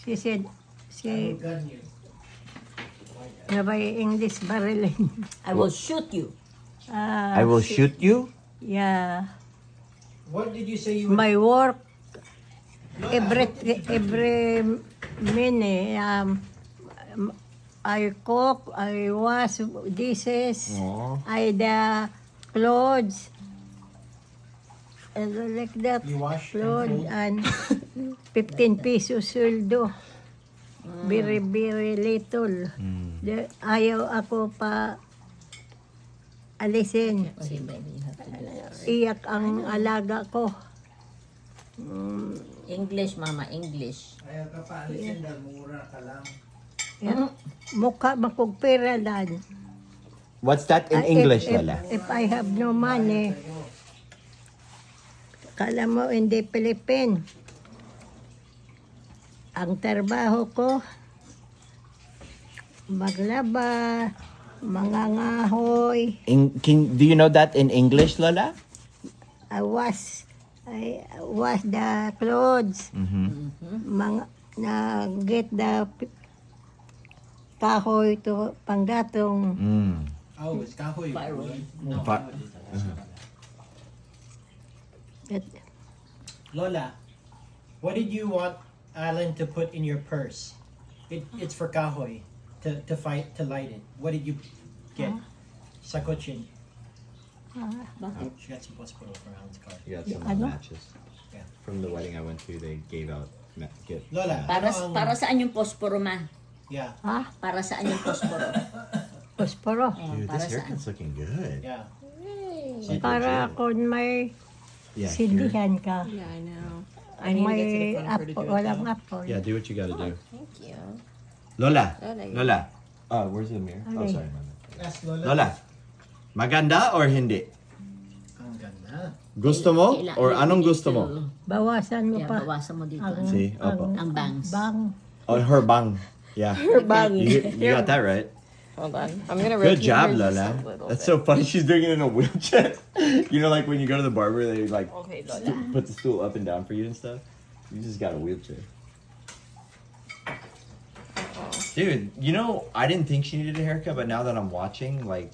She said, I will gun you. nabay English barilin. I will shoot you. I will shoot you. Yeah. What did you say you would? My work, every minute, I cook, I wash dishes, Aw. I the clothes, and like that. You wash and Clothes fold? and 15 pesos sweldo. Very, very little. Ayaw ako pa alisin. See, baby, you have to do this. Iyak ang alaga ko. English, mama, English. Ayaw ka pa alisin dahil mura ka lang. Yan. Mukha makugpira dan. What's that in English, Lola? If I have no money, kala mo hindi Philippine. Ang trabaho ko, maglaba, mangangahoy, Do you know that in English, Lola? I wash the clothes, get the kahoy to panggatong. Oh, it's kahoy. No. Lola, what did you want Alan to put in your purse? It's for kahoy to light it. What did you get? Sa kotse. Bakit? She got some posporo for Alan's car. You got some ano? matches. Yeah. From the wedding I went to, they gave out gift. Lola, Para saan yung posporo, ma? yeah, Ha? Para saan yung posporo? Posporo. Dude, para this saan? haircut's looking good. yeah. Like Para legit. kung may Yeah, sindihan ka. Yeah, I know. I need to get to May the phone for her to do it walang now. apple. yeah, do what you gotta do. Thank you. Lola, Lola. Lola. Where's the mirror? Oh, Okay. sorry, mama. Ask Lola. Lola, maganda or hindi? Ang ganda. Gusto mo? Kailangan- Or anong you need gusto mo? to- Bawasan mo Yeah, pa. bawasan mo dito. Ang, See, opo. Ang bangs. bang. Oh, her bang. Yeah. Bang. You got that right. Hold on. I'm gonna Good rotate job, her just Lola. a little That's bit. so funny. She's doing it in a wheelchair. You know, like when you go to the barber, they like Okay, Lola. put the stool up and down for you and stuff. You just got a wheelchair. Dude, you know, I didn't think she needed a haircut, but now that I'm watching, like,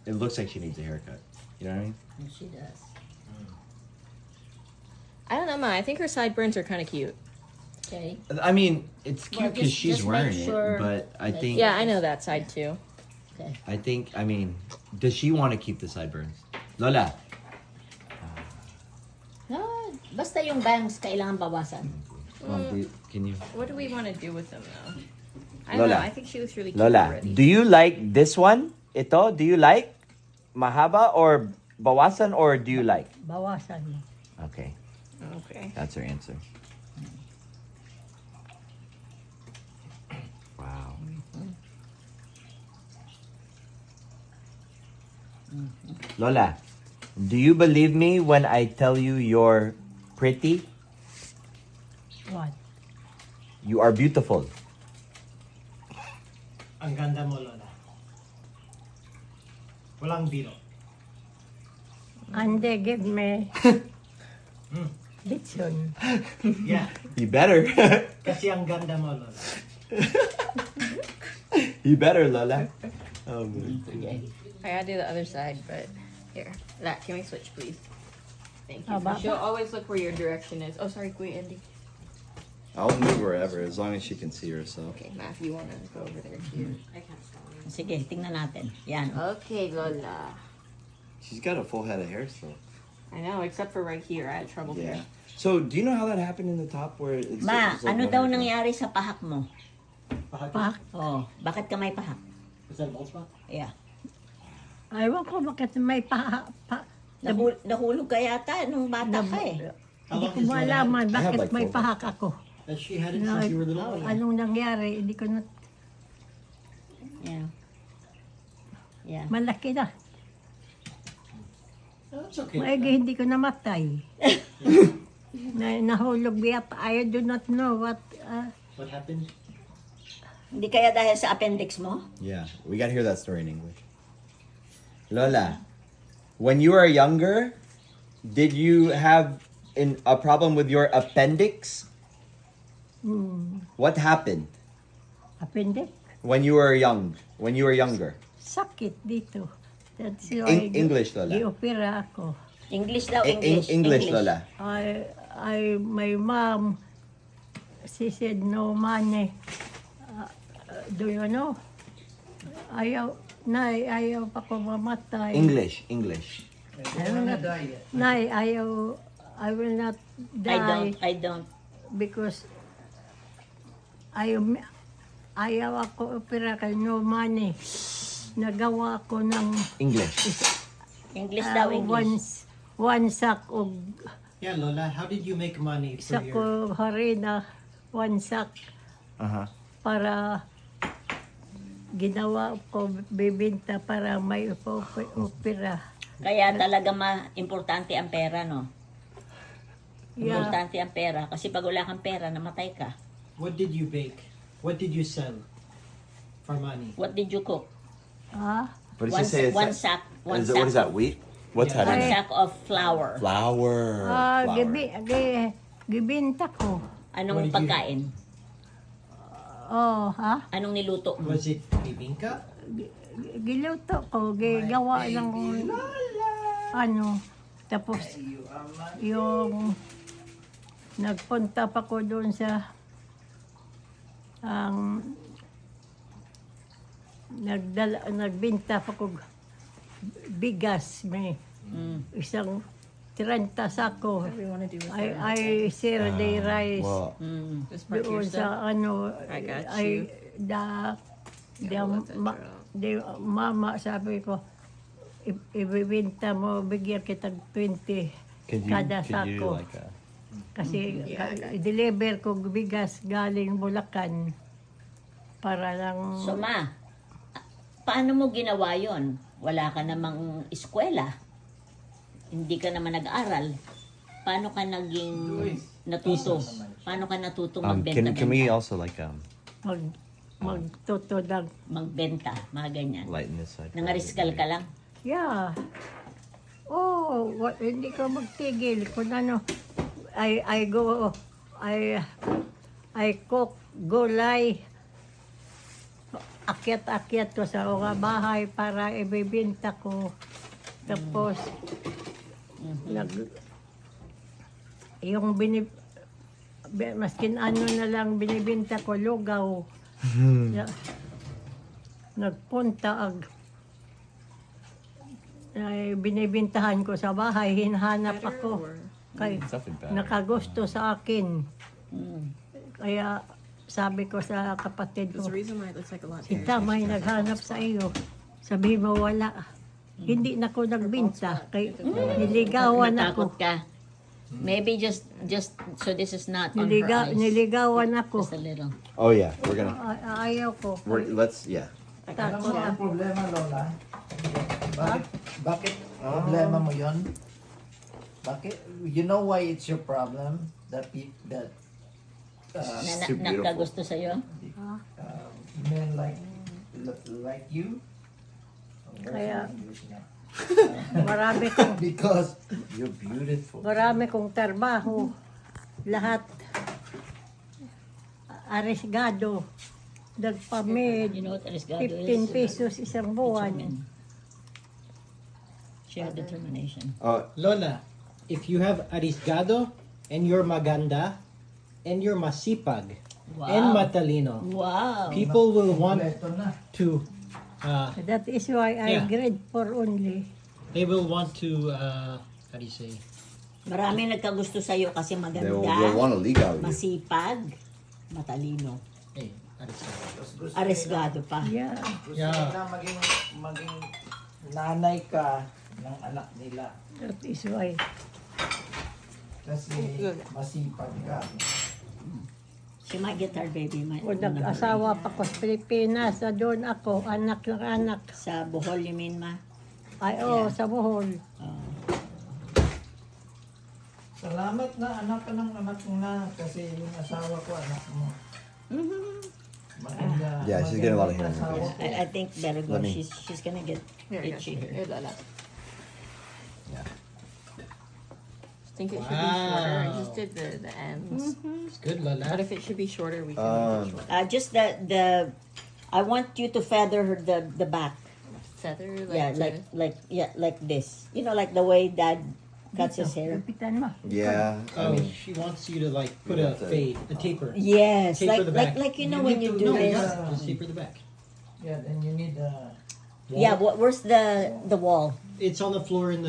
it looks like she needs a haircut. You know what I mean? She does. I don't know, Ma. I think her sideburns are kind of cute. Okay. I mean, it's Well, cute because just- she's just make wearing sure it, but I that- think, Yeah, I know that side too. Okay. I mean, does she want to keep the sideburns? Lola, No, basta yung bangs kailangan bawasan. can you? What do we want to do with them though? I Lola. don't know. I think she looks really cute Lola, already. do you like this one? Ito, do you like mahaba or bawasan or do you like? Bawasan mo. Okay, Okay. that's her answer. Wow. Lola, do you believe me when I tell you you're pretty? What? You are beautiful. Ang ganda mo, Lola. Walang biro. And they give me litson. Yeah, You better. kasi ang ganda mo, Lola. You better, Lola. Oh, man. I gotta do the other side, but here. That can we switch, please? Thank you. Aba. She'll always look where your direction is. Oh, sorry, Kuya Andy. I'll move wherever as long as she can see herself. Okay, Ma, if you wanna go over there too. Sige, tingnan natin. Yan. Okay, Lola. She's got a full head of hair still. I know, except for right here, I had trouble Yeah. here. So, do you know how that happened in the top where it's Ma, it's like ano one daw hair? nangyari sa pahak mo? Pak. Oh, bakit ka may pahak? Is that a bald spot? Yeah. Ayaw ko bakit may Nahulog ka yata nung bata ka eh. Hindi ko malaman I have bakit like may four. pahak ako. That she had it since you were little? Anong nangyari? Hindi ko na, Yeah. Yeah. malaki na. That's okay. Maigi hindi ko namatay. Nahulog yata. I do not know what. What happened? Hindi kaya dahil sa appendix mo? Yeah, we gotta hear that story in English. Lola, when you were younger, did you have a problem with your appendix? What happened Appendix. when you were young? When you were younger? Sakit dito. That's why English, Lola. Di-opera ako. English daw, English, Lola. My mom, she said no money. Do you know? Ayaw pa ko mamatay. English. Nay, I will not die I don't. because ayaw ako opera kay no money. Nagawa ko ng English daw, English. one sack of Yeah, Lola, how did you make money for sack your... of harina, one sack Uh-huh. para ginawa ko bibinta para may opera. Kaya talaga importante ang pera, no? Yeah. Importante ang pera. Kasi pag wala kang pera, namatay ka. What did you bake? What did you sell for money? What did you cook? Ah, What One, does it say? one sack. One sack. What is that? Wheat? What's Yeah. One that? sack of flour. Flour. gibinta ko. Anong What did you- pagkain? Oh, ha? Anong niluto mo? Was it bibingka? Giluto ko, gawa ng ano. Tapos yung nagpunta pa ko doon sa nagbinta pa ko bigas, may isang 30 sako. What do we want to do with that? I sell the rice. Well, Just park your Doon stuff. sa ano, I got ay, you. mama sabi ko, ibibinta mo, bigyan kita 20 kada sako. Kasi i-deliver ko bigas galing Bulacan para lang, So, ma, paano mo ginawa yon? Wala ka namang eskwela. Hindi ka naman nag-aral. Paano ka naging natuto? Paano ka natutong magbenta? can we also magtuto ng, Magbenta, mga ganyan. lighten this side? Nangariskal ka lang. yeah. Oh, hindi ko magtigil kung ano. I cook gulay. Akyat-akyat ko sa mga bahay para ibibinta ko. Tapos, maskin ano na lang binibinta ko, lugaw. Nagpunta ay binibintahan ko sa bahay, hinahanap ako. Kay, Something bad. nakagusto sa akin. Kaya sabi ko sa kapatid There's ko, a reason why it looks like a lot si here. Tamay naghanap sa iyo. Sabi mo wala. Hindi na ko nagbinta. Kay, niligawan Natakot ako. ka. Maybe just so this is not on her eyes. Niligawan ako. Just a little. Oh yeah, we're gonna. Ayaw ko. Let's yeah. Alam Takot mo ang ako. problema, Lola? Bakit problema mo yon? Bakit? You know why it's your problem? That too beautiful. Nagkagusto sa'yo? men like you? Kaya- Marami kong, Because you're beautiful. marami kong trabaho. Lahat. Arisgado. Nagpamid. You know what Arisgado 15 is? pesos isang buwan. Share determination. Lola, if you have arisgado and you're maganda and you're masipag and matalino, Wow. people will want Kompleto na. to That is why I Yeah. grade 4 only. they will want to how do you say? Maraming nagkagusto sa'yo kasi They'll maganda, want to legal you. masipag, matalino. Hey, arisgado. Tapos gusto Arisgado pa. Yeah. Gusto Yeah. nila maging nanay ka ng anak nila. That is why. Kasi masipag ka. She might get her baby. Kung nag-asawa pa ko sa Pilipinas, doon ako, anak ng anak. Sa Bohol, you mean, ma? Ay, sa Bohol. Salamat na anak ka ng anak mo na kasi yung asawa ko anak mo. Maganda. Yeah, she's getting a lot of maganda hearing asawa ko. I think better go. Let me- She's gonna get Here, I got itchy you. here. Here, Lola. think it should be shorter. I just Wow. did the ends. It's good, But Lola. if it should be shorter, we can make it shorter. Just I want you to feather the back. Feather, like Like this. You know, like the way Dad cuts his hair. Gupitan mo. Yeah. I Oh, mean, she wants you to like put You a have to- fade, a taper. Yes, Taper the back. like you know when need you to- do no, this. yeah, just taper the back. Yeah, then you need Yeah, where's the wall? It's on the floor in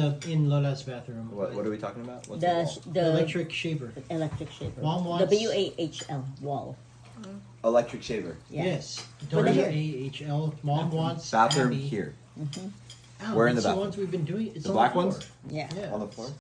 Lola's bathroom. what are we talking about? What's The the The the electric shaver. electric shaver. Mom wants- WAHL wall. wall? Electric shaver. Yeah. Yes. For the hair. WAHL. Mom wants Bathroom Abby- here. Oh, Where in the that's bathroom? ones we've been doing. It's The on black floor. ones? Yeah. Yeah. On the floor?